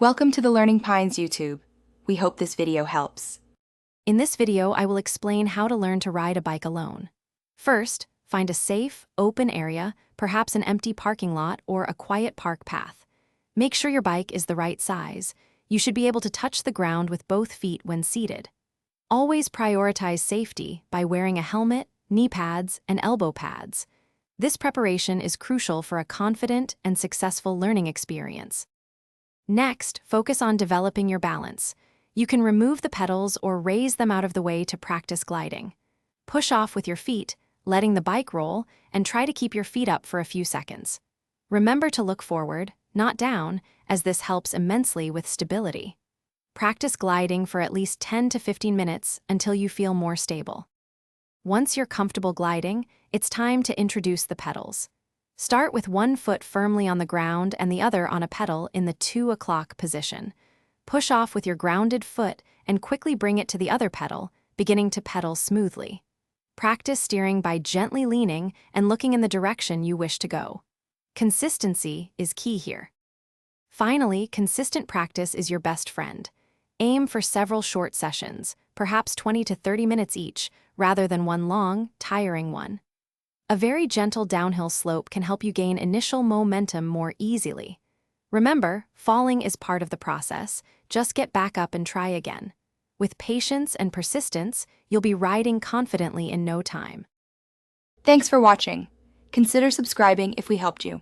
Welcome to the Learning Pines YouTube. We hope this video helps. In this video, I will explain how to learn to ride a bike alone. First, find a safe, open area, perhaps an empty parking lot or a quiet park path. Make sure your bike is the right size. You should be able to touch the ground with both feet when seated. Always prioritize safety by wearing a helmet, knee pads, and elbow pads. This preparation is crucial for a confident and successful learning experience. Next, focus on developing your balance. You can remove the pedals or raise them out of the way to practice gliding. Push off with your feet, letting the bike roll, and try to keep your feet up for a few seconds. Remember to look forward, not down, as this helps immensely with stability. Practice gliding for at least 10 to 15 minutes until you feel more stable. Once you're comfortable gliding, it's time to introduce the pedals. Start with one foot firmly on the ground and the other on a pedal in the 2 o'clock position. Push off with your grounded foot and quickly bring it to the other pedal, beginning to pedal smoothly. Practice steering by gently leaning and looking in the direction you wish to go. Consistency is key here. Finally, consistent practice is your best friend. Aim for several short sessions, perhaps 20 to 30 minutes each, rather than one long, tiring one. A very gentle downhill slope can help you gain initial momentum more easily. Remember, falling is part of the process. Just get back up and try again. With patience and persistence, you'll be riding confidently in no time. Thanks for watching. Consider subscribing if we helped you.